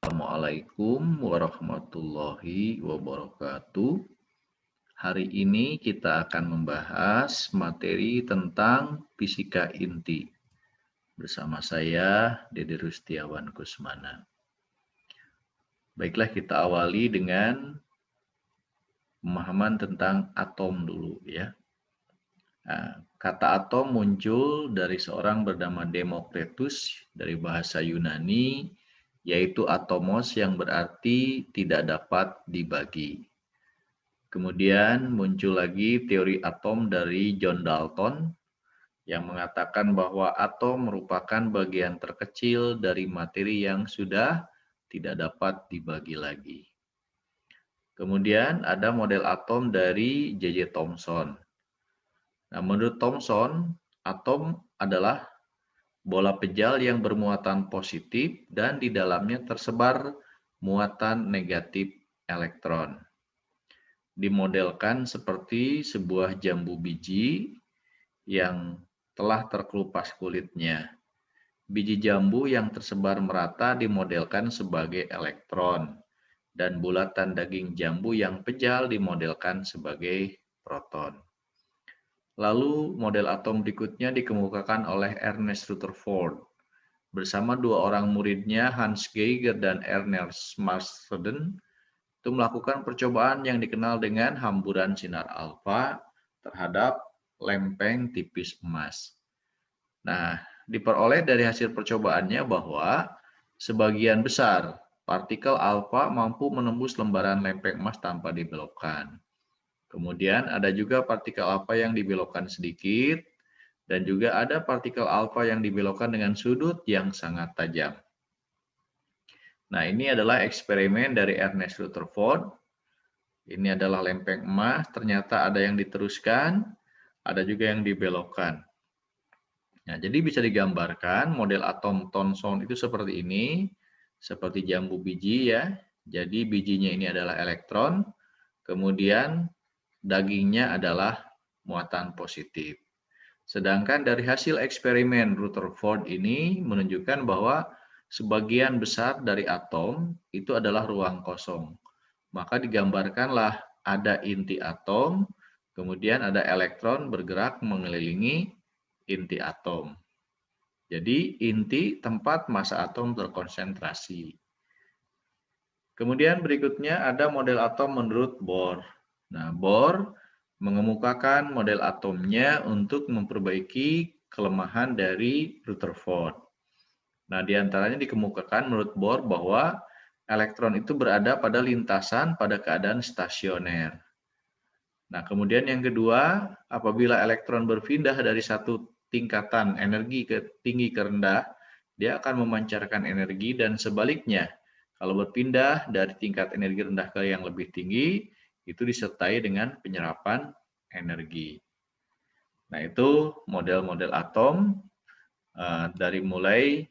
Assalamualaikum warahmatullahi wabarakatuh. Hari ini kita akan membahas materi tentang fisika inti. Bersama saya, Dede Rustiawan Kusmana. Baiklah, kita awali dengan pemahaman tentang atom dulu ya. Nah, kata atom muncul dari seorang bernama Demokritus dari bahasa Yunani, yaitu atomos yang berarti tidak dapat dibagi. Kemudian muncul lagi teori atom dari John Dalton yang mengatakan bahwa atom merupakan bagian terkecil dari materi yang sudah tidak dapat dibagi lagi. Kemudian ada model atom dari J.J. Thomson. Nah, menurut Thomson, atom adalah bola pejal yang bermuatan positif dan di dalamnya tersebar muatan negatif elektron. Dimodelkan seperti sebuah jambu biji yang telah terkelupas kulitnya. Biji jambu yang tersebar merata dimodelkan sebagai elektron, dan bulatan daging jambu yang pejal dimodelkan sebagai proton. Lalu model atom berikutnya dikemukakan oleh Ernest Rutherford bersama dua orang muridnya Hans Geiger dan Ernest Marsden itu melakukan percobaan yang dikenal dengan hamburan sinar alfa terhadap lempeng tipis emas. Nah, diperoleh dari hasil percobaannya bahwa sebagian besar partikel alfa mampu menembus lembaran lempeng emas tanpa dibelokkan. Kemudian ada juga partikel alfa yang dibelokkan sedikit, dan juga ada partikel alfa yang dibelokkan dengan sudut yang sangat tajam. Nah, ini adalah eksperimen dari Ernest Rutherford. Ini adalah lempeng emas, ternyata ada yang diteruskan, ada juga yang dibelokkan. Nah, jadi bisa digambarkan model atom Thomson itu seperti ini, seperti jambu biji ya. Jadi bijinya ini adalah elektron, kemudian dagingnya adalah muatan positif. Sedangkan dari hasil eksperimen Rutherford ini menunjukkan bahwa sebagian besar dari atom itu adalah ruang kosong. Maka digambarkanlah ada inti atom, kemudian ada elektron bergerak mengelilingi inti atom. Jadi inti tempat massa atom terkonsentrasi. Kemudian berikutnya ada model atom menurut Bohr. Nah, Bohr mengemukakan model atomnya untuk memperbaiki kelemahan dari Rutherford. Nah, diantaranya dikemukakan menurut Bohr bahwa elektron itu berada pada lintasan pada keadaan stasioner. Nah, kemudian yang kedua, apabila elektron berpindah dari satu tingkatan energi ke tinggi ke rendah, dia akan memancarkan energi dan sebaliknya. Kalau berpindah dari tingkat energi rendah ke yang lebih tinggi, itu disertai dengan penyerapan energi. Nah, itu model-model atom dari mulai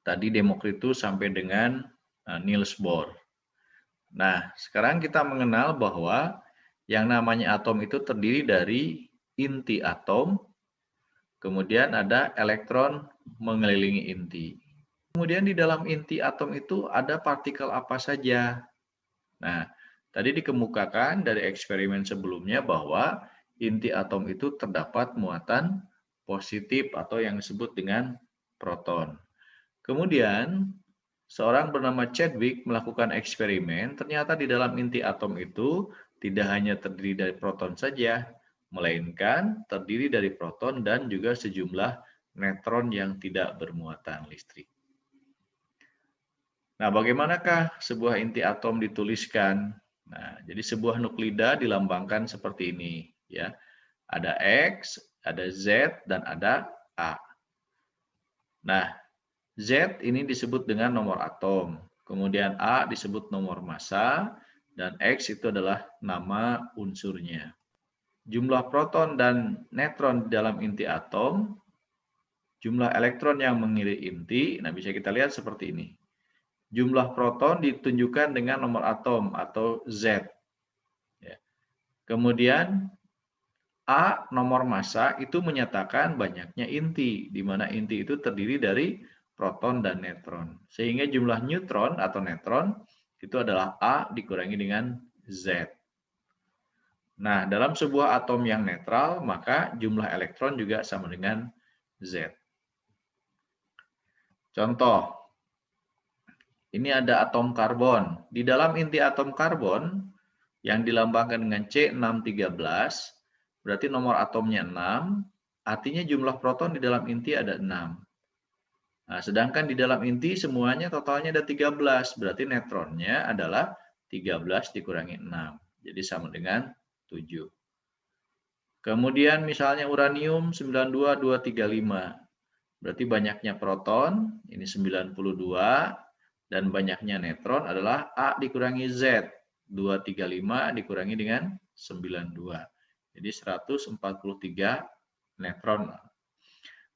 tadi Demokritus sampai dengan Niels Bohr. Nah, sekarang kita mengenal bahwa yang namanya atom itu terdiri dari inti atom, kemudian ada elektron mengelilingi inti. Kemudian di dalam inti atom itu ada partikel apa saja. Nah, tadi dikemukakan dari eksperimen sebelumnya bahwa inti atom itu terdapat muatan positif atau yang disebut dengan proton. Kemudian, seorang bernama Chadwick melakukan eksperimen, ternyata di dalam inti atom itu tidak hanya terdiri dari proton saja, melainkan terdiri dari proton dan juga sejumlah neutron yang tidak bermuatan listrik. Nah, bagaimanakah sebuah inti atom dituliskan? Nah, jadi sebuah nuklida dilambangkan seperti ini, ya. Ada X, ada Z, dan ada A. Nah, Z ini disebut dengan nomor atom, kemudian A disebut nomor massa, dan X itu adalah nama unsurnya. Jumlah proton dan neutron di dalam inti atom, jumlah elektron yang mengiringi inti, nah bisa kita lihat seperti ini. Jumlah proton ditunjukkan dengan nomor atom atau Z. Ya. Kemudian A nomor massa itu menyatakan banyaknya inti, di mana inti itu terdiri dari proton dan neutron. Sehingga jumlah neutron atau neutron itu adalah A dikurangi dengan Z. Nah, dalam sebuah atom yang netral, maka jumlah elektron juga sama dengan Z. Contoh, ini ada atom karbon. Di dalam inti atom karbon yang dilambangkan dengan C613, berarti nomor atomnya 6, artinya jumlah proton di dalam inti ada 6. Nah, sedangkan di dalam inti semuanya totalnya ada 13, berarti neutronnya adalah 13 dikurangi 6. Jadi sama dengan 7. Kemudian misalnya uranium 92235. Berarti banyaknya proton, ini 92, dan banyaknya neutron adalah A dikurangi Z. 235 dikurangi dengan 92. Jadi 143 neutron.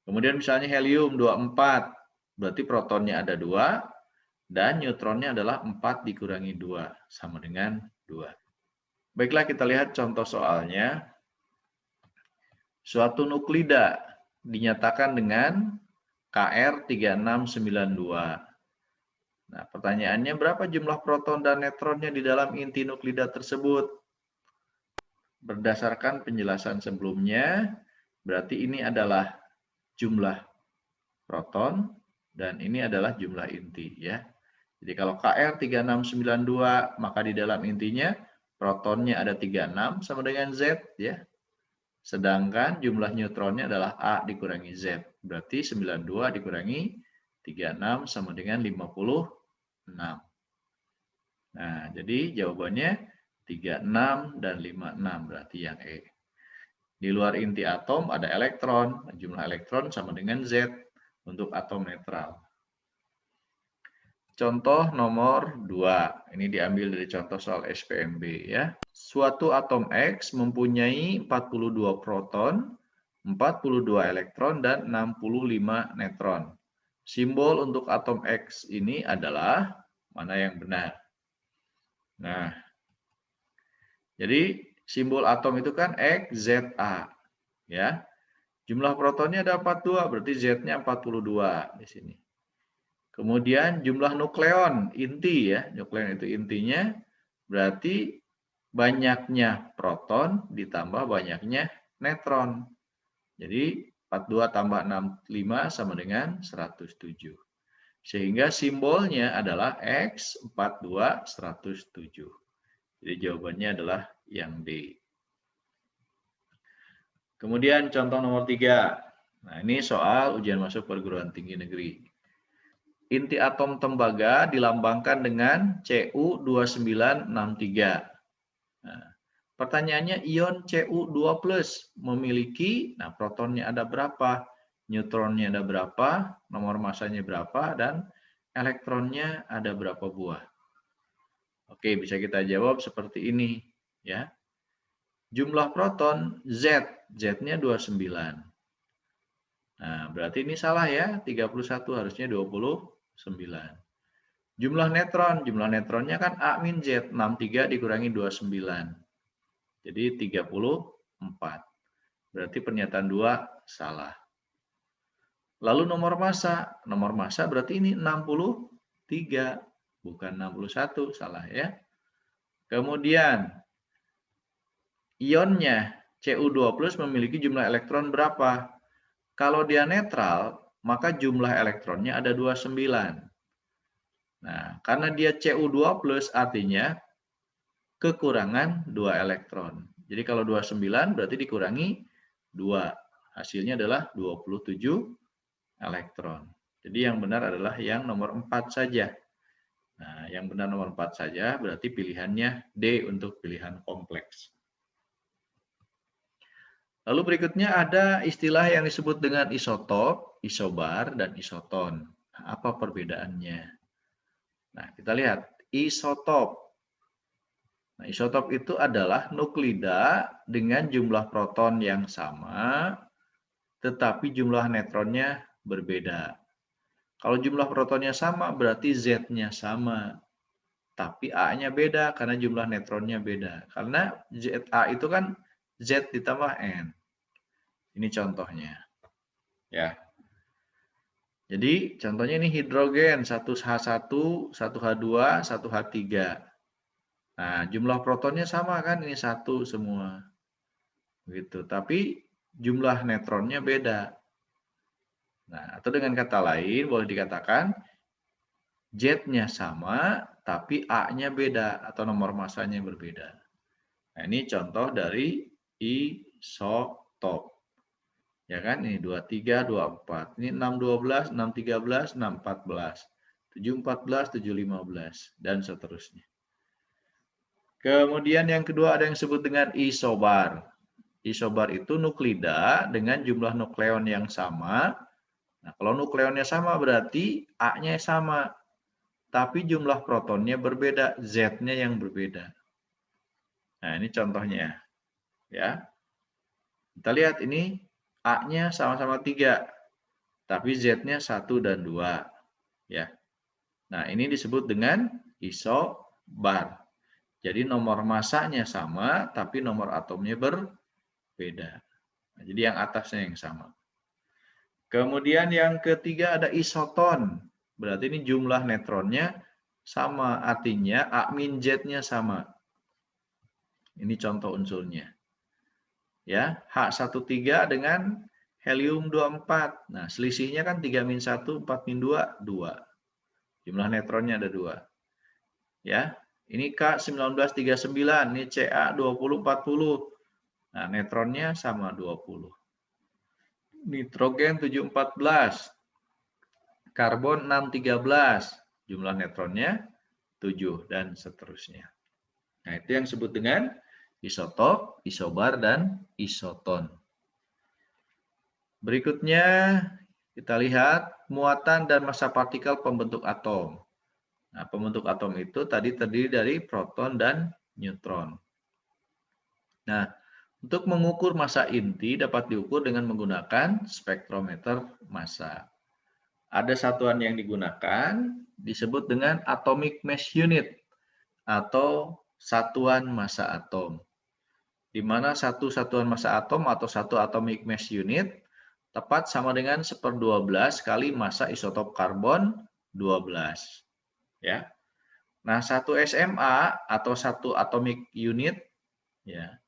Kemudian misalnya helium 24, berarti protonnya ada 2, dan neutronnya adalah 4 dikurangi 2, sama dengan 2. Baiklah, kita lihat contoh soalnya. Suatu nuklida dinyatakan dengan Kr3692. Nah, pertanyaannya berapa jumlah proton dan neutronnya di dalam inti nuklida tersebut? Berdasarkan penjelasan sebelumnya, berarti ini adalah jumlah proton dan ini adalah jumlah inti ya. Jadi kalau Kr3692 maka di dalam intinya protonnya ada 36 sama dengan Z ya. Sedangkan jumlah neutronnya adalah A dikurangi Z. Berarti 92 dikurangi 36 sama dengan 56. Nah, jadi jawabannya 36 dan 56 berarti yang E. Di luar inti atom ada elektron. Jumlah elektron sama dengan Z untuk atom netral. Contoh nomor 2. Ini diambil dari contoh soal SPMB ya. Suatu atom X mempunyai 42 proton, 42 elektron, dan 65 neutron. Simbol untuk atom X ini adalah mana yang benar? Nah, jadi simbol atom itu kan XZA. Ya. Jumlah protonnya ada 42, berarti Z-nya 42 di sini. Kemudian jumlah nukleon inti ya, nukleon itu intinya berarti banyaknya proton ditambah banyaknya neutron. Jadi 42 tambah 65 sama dengan 107. Sehingga simbolnya adalah X42 107. Jadi jawabannya adalah yang D. Kemudian contoh nomor 3. Nah, ini soal ujian masuk perguruan tinggi negeri. Inti atom tembaga dilambangkan dengan Cu2963. Nah, pertanyaannya ion Cu2+ memiliki, nah protonnya ada berapa, neutronnya ada berapa, nomor masanya berapa, dan elektronnya ada berapa buah. Oke, bisa kita jawab seperti ini ya. Jumlah proton Z, Z-nya 29. Nah, berarti ini salah ya, 31 harusnya 29. Jumlah neutronnya kan A min Z, 63 dikurangi 29. Jadi 34. Berarti pernyataan 2 salah. Lalu nomor massa berarti ini 63, bukan 61, salah ya. Kemudian ionnya Cu2+ memiliki jumlah elektron berapa? Kalau dia netral, maka jumlah elektronnya ada 29. Nah, karena dia Cu2+ artinya kekurangan 2 elektron. Jadi kalau 29 berarti dikurangi 2. Hasilnya adalah 27 elektron. Jadi yang benar adalah yang nomor 4 saja. Nah, yang benar nomor 4 saja berarti pilihannya D untuk pilihan kompleks. Lalu berikutnya ada istilah yang disebut dengan isotop, isobar, dan isoton. Apa perbedaannya? Nah, kita lihat isotop. Nah, isotop itu adalah nuklida dengan jumlah proton yang sama, tetapi jumlah neutronnya berbeda. Kalau jumlah protonnya sama, berarti Z-nya sama. Tapi A-nya beda karena jumlah neutronnya beda. Karena ZA itu kan Z ditambah N. Ini contohnya. Ya. Jadi contohnya ini hidrogen 1H1, 1H2, 1H3. Nah, jumlah protonnya sama kan, ini 1 semua. Gitu. Tapi jumlah neutronnya beda. Nah, atau dengan kata lain boleh dikatakan Z-nya sama tapi A-nya beda atau nomor masanya berbeda. Nah, ini contoh dari isotop. Ya kan, ini 23, 24. Ini 6, 12, 6, 13, 6, 14. 7, 14, 7, 15, dan seterusnya. Kemudian yang kedua ada yang disebut dengan isobar. Isobar itu nuklida dengan jumlah nukleon yang sama. Nah, kalau nukleonnya sama berarti A-nya sama, tapi jumlah protonnya berbeda, Z-nya yang berbeda. Nah, ini contohnya. Ya, kita lihat ini A-nya sama-sama 3, tapi Z-nya 1 dan 2. Ya. Nah, ini disebut dengan isobar. Jadi nomor masanya sama, tapi nomor atomnya berbeda. Nah, jadi yang atasnya yang sama. Kemudian yang ketiga ada isoton. Berarti ini jumlah neutronnya sama, artinya A min Z-nya sama. Ini contoh unsurnya. Ya, H13 dengan helium 24. Nah, selisihnya kan 3 min 1, 4 min 2, 2. Jumlah neutronnya ada 2. Ya, ini K1939, ini Ca2040. Nah, neutronnya sama 20. Nitrogen 714. Karbon 613. Jumlah neutronnya 7 dan seterusnya. Nah, itu yang disebut dengan isotop, isobar, dan isoton. Berikutnya kita lihat muatan dan massa partikel pembentuk atom. Nah, pembentuk atom itu tadi terdiri dari proton dan neutron. Nah, untuk mengukur massa inti dapat diukur dengan menggunakan spektrometer massa. Ada satuan yang digunakan disebut dengan atomic mass unit atau satuan massa atom. Di mana satu satuan massa atom atau satu atomic mass unit tepat sama dengan 1/12 kali massa isotop karbon 12. Ya. Nah, 1 SMA atau 1 atomic unit ya,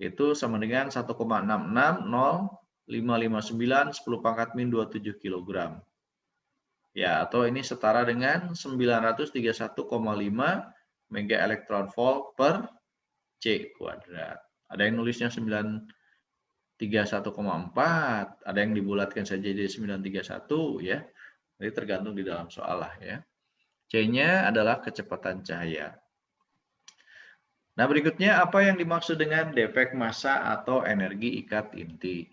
itu sama dengan 1,660559 10 pangkat min 27 kg. Ya, atau ini setara dengan 931,5 mega elektron volt per C kuadrat. Ada yang nulisnya 931,4, ada yang dibulatkan saja jadi 931 ya. Jadi tergantung di dalam soal lah ya. C-nya adalah kecepatan cahaya. Nah, berikutnya apa yang dimaksud dengan defek massa atau energi ikat inti?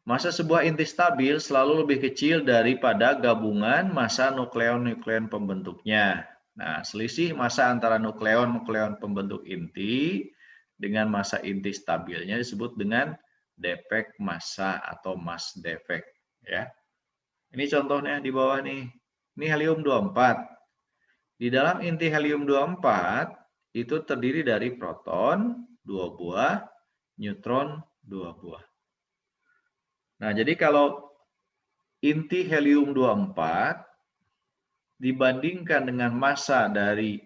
Massa sebuah inti stabil selalu lebih kecil daripada gabungan massa nukleon-nukleon pembentuknya. Nah, selisih massa antara nukleon-nukleon pembentuk inti dengan massa inti stabilnya disebut dengan defek massa atau mass defect. Ya. Ini contohnya di bawah nih. Ini helium 24. Di dalam inti helium 24 itu terdiri dari proton 2 buah, neutron 2 buah. Nah, jadi kalau inti helium 24 dibandingkan dengan massa dari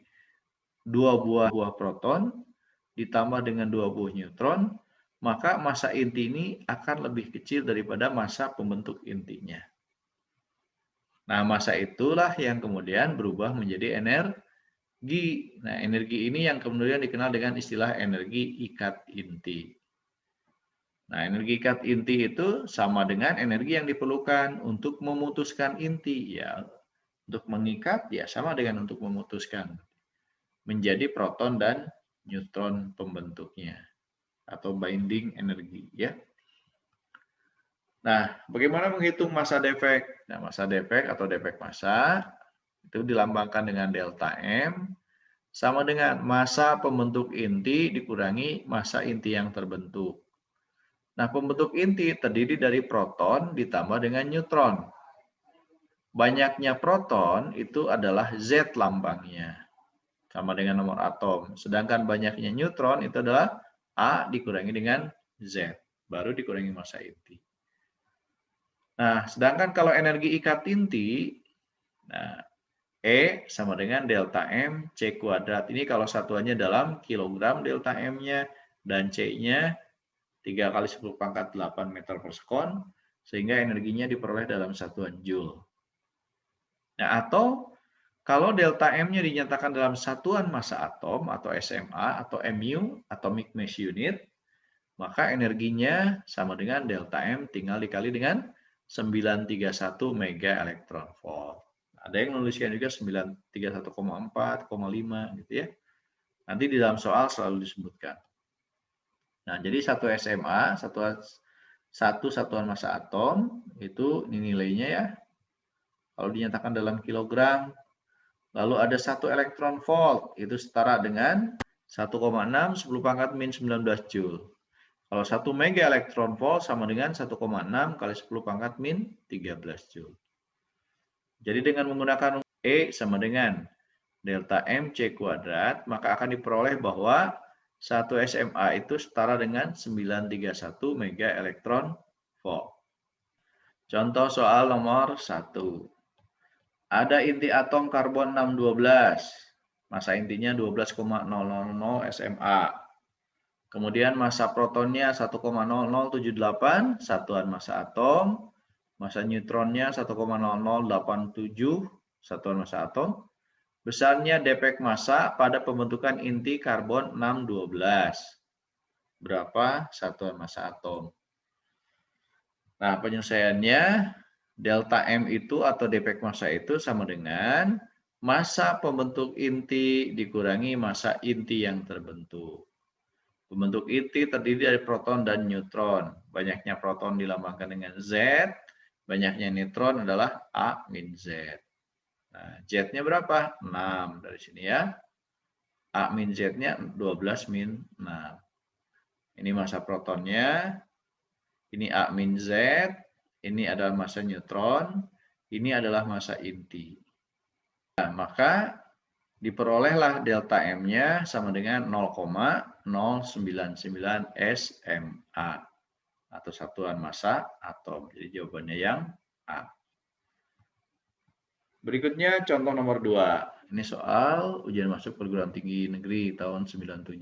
2 buah proton ditambah dengan 2 buah neutron, maka massa inti ini akan lebih kecil daripada massa pembentuk intinya. Nah, massa itulah yang kemudian berubah menjadi energi. Nah, energi ini yang kemudian dikenal dengan istilah energi ikat inti. Nah, energi ikat inti itu sama dengan energi yang diperlukan untuk memutuskan inti. Ya, untuk mengikat ya sama dengan untuk memutuskan. Menjadi proton dan neutron pembentuknya. Atau binding energi. Ya. Nah, bagaimana menghitung massa defek? Nah, massa defek atau defek massa itu dilambangkan dengan delta M sama dengan massa pembentuk inti dikurangi massa inti yang terbentuk. Nah, pembentuk inti terdiri dari proton ditambah dengan neutron. Banyaknya proton itu adalah Z lambangnya, sama dengan nomor atom. Sedangkan banyaknya neutron itu adalah A dikurangi dengan Z, baru dikurangi massa inti. Nah, sedangkan kalau energi ikat inti, nah, E sama dengan delta M C kuadrat. Ini kalau satuannya dalam kilogram delta M-nya, dan C-nya 3 kali 10 pangkat 8 meter per sekon, sehingga energinya diperoleh dalam satuan joule. Nah, atau kalau delta M-nya dinyatakan dalam satuan massa atom atau SMA atau MU, atomic mass unit, maka energinya sama dengan delta M tinggal dikali dengan 931 mega elektron volt. Ada yang menuliskan juga 931,4, 5 gitu ya. Nanti di dalam soal selalu disebutkan. Nah, jadi satu SMA, satu satuan massa atom, itu nilainya ya, kalau dinyatakan dalam kilogram, lalu ada 1 elektron volt, itu setara dengan 1,6 10 pangkat min 19 joule. Kalau 1 mega elektron volt sama dengan 1,6 kali 10 pangkat min 13 joule. Jadi dengan menggunakan E sama dengan delta MC kuadrat, maka akan diperoleh bahwa 1 SMA itu setara dengan 931 mega elektron volt. Contoh soal nomor 1. Ada inti atom karbon 612. Massa intinya 12,000 SMA. Kemudian massa protonnya 1,0078, satuan massa atom. Massa neutronnya 1,0087, satuan massa atom. Besarnya defek massa pada pembentukan inti karbon 612. Berapa satuan massa atom? Nah, penyelesaiannya delta M itu atau defek massa itu sama dengan massa pembentuk inti dikurangi massa inti yang terbentuk. Pembentuk inti terdiri dari proton dan neutron. Banyaknya proton dilambangkan dengan Z, banyaknya neutron adalah A-Z. Nah, Z-nya berapa? 6 dari sini ya. A-Z-nya 12-6. Ini massa protonnya, ini A-Z, ini adalah massa neutron, ini adalah massa inti. Nah, maka diperolehlah delta M-nya sama dengan 0,099 SMA atau satuan massa atom. Jadi jawabannya yang A. Berikutnya contoh nomor 2. Ini soal ujian masuk perguruan tinggi negeri tahun 97.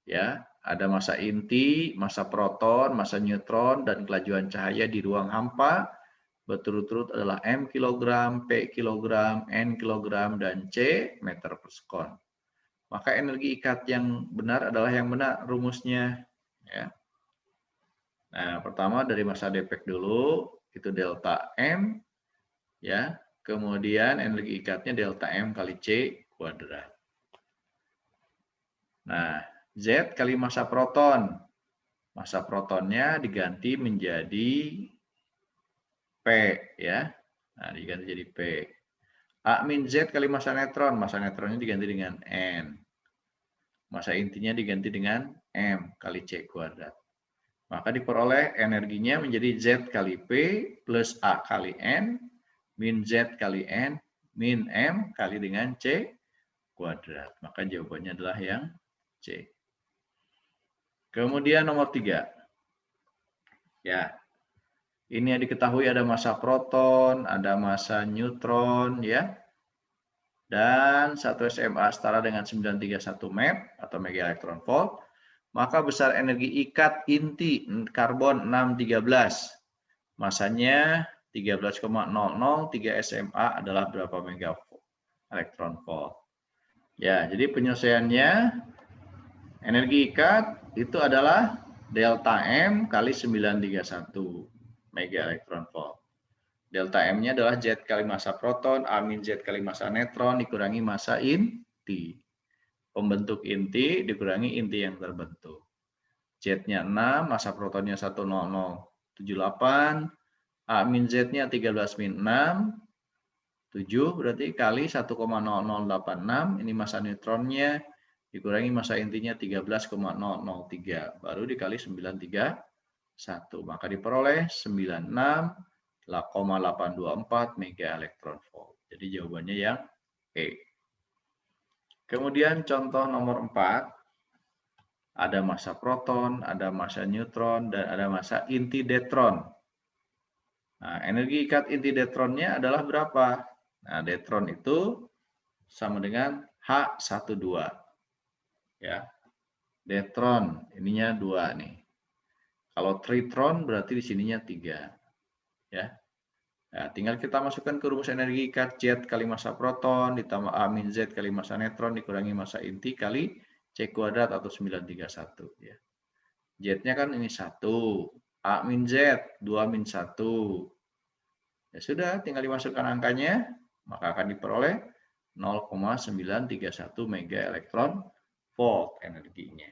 Ya, ada massa inti, massa proton, massa neutron, dan kelajuan cahaya di ruang hampa berturut-turut adalah M kilogram, P kilogram, N kilogram, dan C meter per sekon. Maka energi ikat yang benar adalah yang benar rumusnya. Ya. Nah, pertama dari massa defek dulu, itu delta M. Ya, kemudian energi ikatnya delta M kali C kuadrat. Nah, Z kali massa proton. Massa protonnya diganti menjadi P, ya. Nah, diganti jadi P. A min Z kali massa neutron. Massa neutronnya diganti dengan N. Massa intinya diganti dengan M kali C kuadrat. Maka diperoleh energinya menjadi Z kali P plus A kali N min Z kali N min M kali dengan C kuadrat. Maka jawabannya adalah yang C. Kemudian nomor 3. Ya, ini yang diketahui ada massa proton, ada massa neutron, ya. Dan 1 SMA setara dengan 931 MeV atau mega elektron volt. Maka besar energi ikat inti karbon 613. Masanya 13,003 SMA adalah berapa mega elektron volt. Ya, jadi penyelesaiannya energi ikat itu adalah delta M kali 931 mega elektron volt. Delta M-nya adalah Z kali massa proton, A min Z kali massa neutron dikurangi massa inti. Pembentuk inti dikurangi inti yang terbentuk. Z-nya 6, massa protonnya 10078, A min Z-nya 13 min 6, 7 berarti kali 1,0086, ini massa neutronnya dikurangi massa intinya 13,003, baru dikali 931, maka diperoleh 96,824 mega elektron volt. Jadi jawabannya yang E. Kemudian contoh nomor 4, ada massa proton, ada massa neutron, dan ada massa inti deuteron. Nah, energi ikat inti deuteronnya adalah berapa? Nah, deuteron itu sama dengan H12. Ya. Deuteron, ininya 2 nih. Kalau tritron berarti di sininya 3. Ya. Nah, tinggal kita masukkan ke rumus energi ikat Z kali massa proton ditambah A min Z kali massa neutron dikurangi massa inti kali C kuadrat atau 931. Ya. Z-nya kan ini 1. A min Z, 2 min 1. Ya sudah, tinggal dimasukkan angkanya, maka akan diperoleh 0,931 mega elektron volt energinya.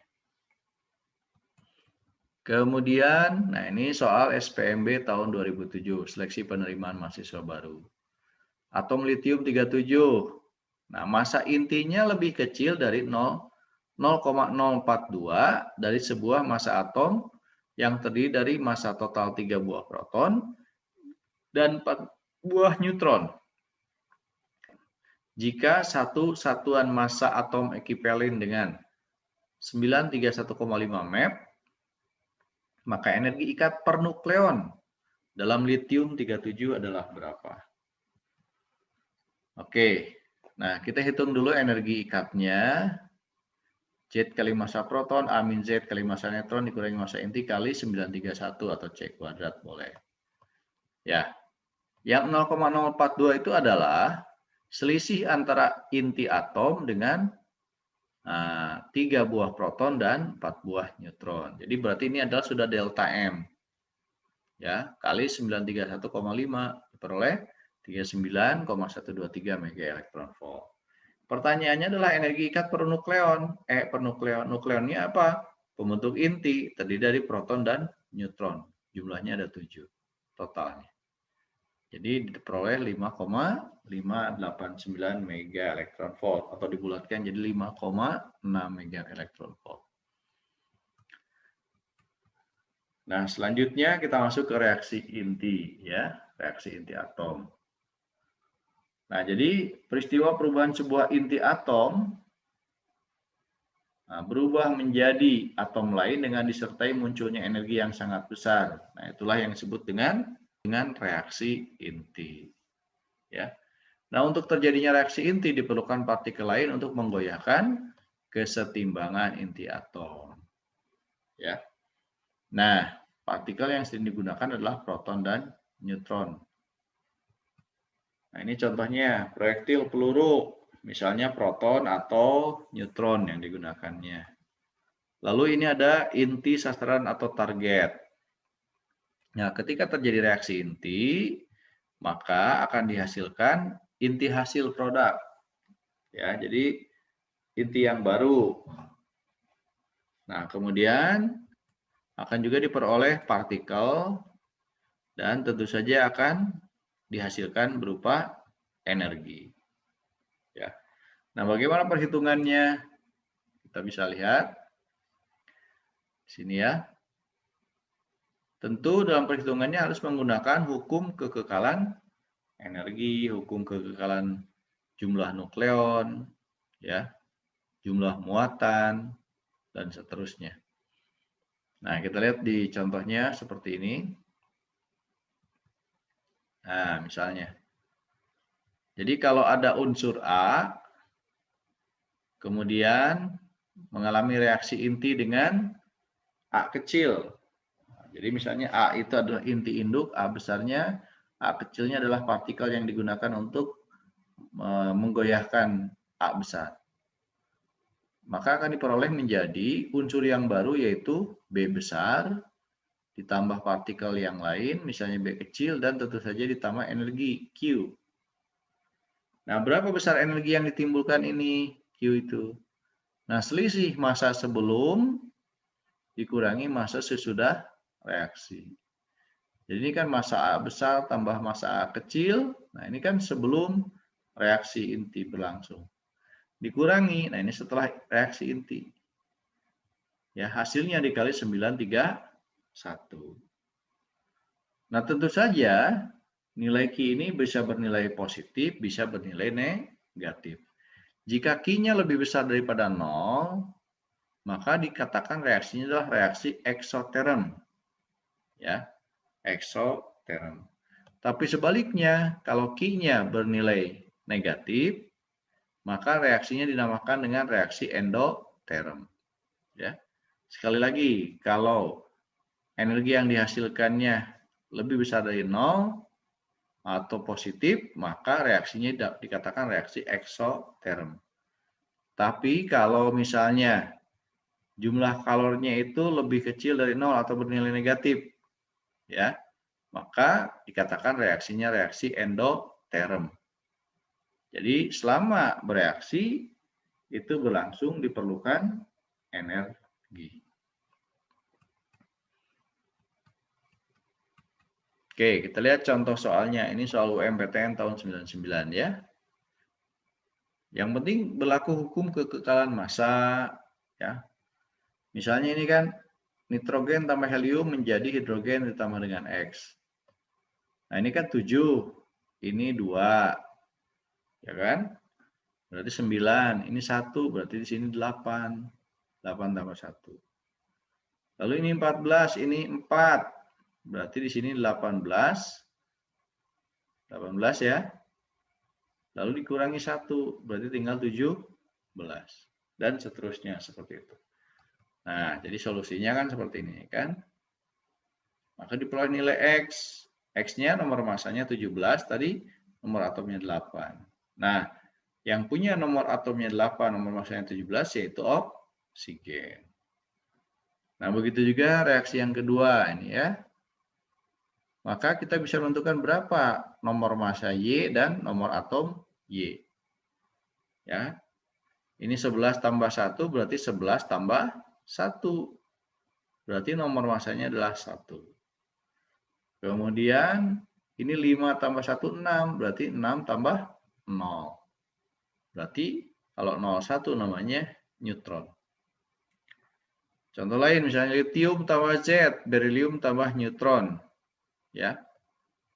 Kemudian, nah ini soal SPMB tahun 2007, seleksi penerimaan mahasiswa baru. Atom litium 37. Nah, massa intinya lebih kecil dari 0,042 dari sebuah massa atom yang terdiri dari massa total 3 buah proton dan 4 buah neutron. Jika satu satuan massa atom ekivalen dengan 931,5 MeV, maka energi ikat per nukleon dalam litium 37 adalah berapa? Oke, nah kita hitung dulu energi ikatnya. Z kali massa proton, A min Z kali massa neutron dikurangi massa inti kali 931 atau C kuadrat boleh. Ya, yang 0,042 itu adalah selisih antara inti atom dengan 3 buah proton dan 4 buah neutron. Jadi berarti ini adalah sudah delta M. Ya, kali 931,5 diperoleh 39,123 mega elektron volt. Pertanyaannya adalah energi ikat per nukleon. Nukleonnya apa? Pembentuk inti terdiri dari proton dan neutron. Jumlahnya ada 7 totalnya. Jadi diperoleh 5,589 mega elektron volt atau dibulatkan jadi 5,6 mega elektron volt. Nah, selanjutnya kita masuk ke reaksi inti ya, reaksi inti atom. Nah, jadi peristiwa perubahan sebuah inti atom berubah menjadi atom lain dengan disertai munculnya energi yang sangat besar. Nah, itulah yang disebut dengan reaksi inti. Ya. Nah, untuk terjadinya reaksi inti diperlukan partikel lain untuk menggoyahkan kesetimbangan inti atom. Ya. Nah, partikel yang sering digunakan adalah proton dan neutron. Nah, ini contohnya proyektil peluru, misalnya proton atau neutron yang digunakannya. Lalu ini ada inti sasaran atau target. Nah, ketika terjadi reaksi inti, maka akan dihasilkan inti hasil produk. Ya, jadi inti yang baru. Nah, kemudian akan juga diperoleh partikel dan tentu saja akan dihasilkan berupa energi. Ya. Nah, bagaimana perhitungannya? Kita bisa lihat di sini ya. Tentu dalam perhitungannya harus menggunakan hukum kekekalan energi, hukum kekekalan jumlah nukleon, ya, jumlah muatan, dan seterusnya. Nah, kita lihat di contohnya seperti ini. Nah, misalnya. Jadi kalau ada unsur A, kemudian mengalami reaksi inti dengan A kecil. Jadi misalnya A itu adalah inti induk, A besarnya, A kecilnya adalah partikel yang digunakan untuk menggoyahkan A besar. Maka akan diperoleh menjadi unsur yang baru yaitu B besar, ditambah partikel yang lain, misalnya B kecil, dan tentu saja ditambah energi Q. Nah, berapa besar energi yang ditimbulkan ini? Q itu. Nah, selisih massa sebelum dikurangi massa sesudah reaksi. Jadi ini kan massa A besar tambah massa A kecil. Nah, ini kan sebelum reaksi inti berlangsung. Dikurangi, nah ini setelah reaksi inti. Ya, hasilnya dikali 931. Nah, tentu saja nilai Q ini bisa bernilai positif, bisa bernilai negatif. Jika Q-nya lebih besar daripada 0, maka dikatakan reaksinya adalah reaksi eksoterm. Ya, eksoterm. Tapi sebaliknya, kalau Q-nya bernilai negatif, maka reaksinya dinamakan dengan reaksi endoterm. Ya. Sekali lagi, kalau energi yang dihasilkannya lebih besar dari 0 atau positif, maka reaksinya dikatakan reaksi eksoterm. Tapi kalau misalnya jumlah kalorinya itu lebih kecil dari 0 atau bernilai negatif, ya, maka dikatakan reaksinya reaksi endoterm. Jadi selama bereaksi itu berlangsung diperlukan energi. Oke, kita lihat contoh soalnya. Ini soal UMPTN tahun 99 ya. Yang penting berlaku hukum kekekalan massa ya. Misalnya ini kan nitrogen tambah helium menjadi hidrogen ditambah dengan X. Nah, ini kan 7, ini 2. Ya kan? Berarti 9, ini 1, berarti di sini 8. 8 tambah 1. Lalu ini 14, ini 4. Berarti di sini 18. 18 ya. Lalu dikurangi 1, berarti tinggal 17. Dan seterusnya seperti itu. Nah, jadi solusinya kan seperti ini kan. Maka diperoleh nilai X. X-nya nomor masanya 17, tadi nomor atomnya 8. Nah, yang punya nomor atomnya 8, nomor masanya 17, yaitu oksigen. Nah, begitu juga reaksi yang kedua ini ya. Maka kita bisa menentukan berapa nomor massa Y dan nomor atom Y. Ya. Ini 11 tambah 1 berarti 11 tambah 1. Berarti nomor massanya adalah 1. Kemudian ini 5 tambah 1, 6. Berarti 6 tambah 0. Berarti kalau 01 namanya neutron. Contoh lain misalnya litium tambah Z, berilium tambah neutron. Ya.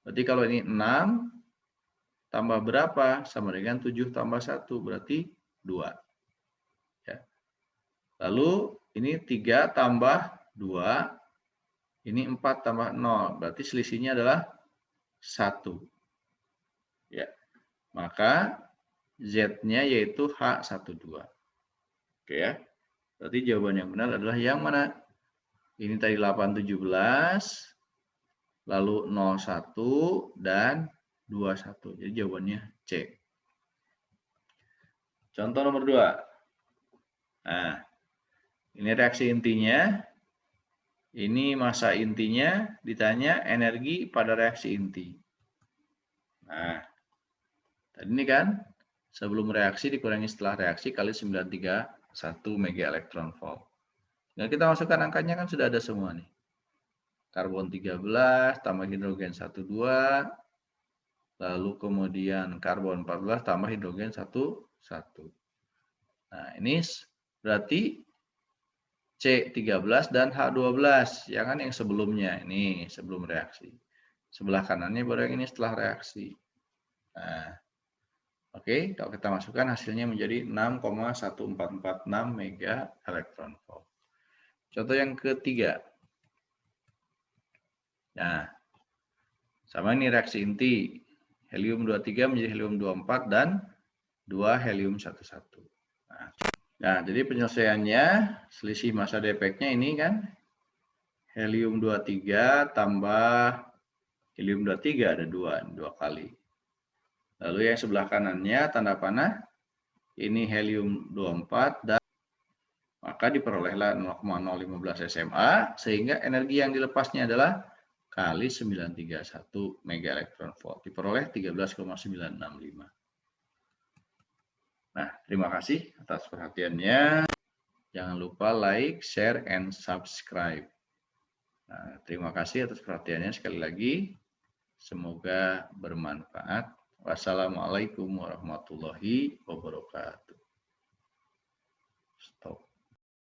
Berarti kalau ini 6 tambah berapa? Sama dengan 7 tambah 1, berarti 2. Ya. Lalu ini 3 tambah 2, ini 4 tambah 0, berarti selisihnya adalah 1. Ya. Maka Z-nya yaitu H12. Oke ya. Berarti jawaban yang benar adalah yang mana? Ini tadi 817, lalu 01 dan 21. Jadi jawabannya C. Contoh nomor 2. Nah, ini reaksi intinya. Ini massa intinya, ditanya energi pada reaksi inti. Nah, tadi ini kan sebelum reaksi dikurangi setelah reaksi kali 931 mega elektron volt. Nah, kita masukkan angkanya kan sudah ada semua nih. Karbon 13 tambah hidrogen 12, lalu kemudian karbon 14 tambah hidrogen 1. Nah, ini berarti C13 dan H12, ya kan yang sebelumnya, ini sebelum reaksi. Sebelah kanannya baru yang ini setelah reaksi. Nah, oke, kalau kita masukkan hasilnya menjadi 6,1446 mega elektron volt. Contoh yang ketiga. Nah, sama ini reaksi inti. Helium 23 menjadi helium 24 dan 2 helium 11. Nah, jadi penyelesaiannya selisih massa defeknya ini kan helium 23 tambah helium 23 ada 2 kali. Lalu yang sebelah kanannya tanda panah ini helium 24 dan maka diperolehlah 0,015 SMA sehingga energi yang dilepasnya adalah kali 931 mega elektron volt. Diperoleh 13,965. Nah, terima kasih atas perhatiannya. Jangan lupa like, share, and subscribe. Nah, terima kasih atas perhatiannya sekali lagi. Semoga bermanfaat. Wassalamualaikum warahmatullahi wabarakatuh.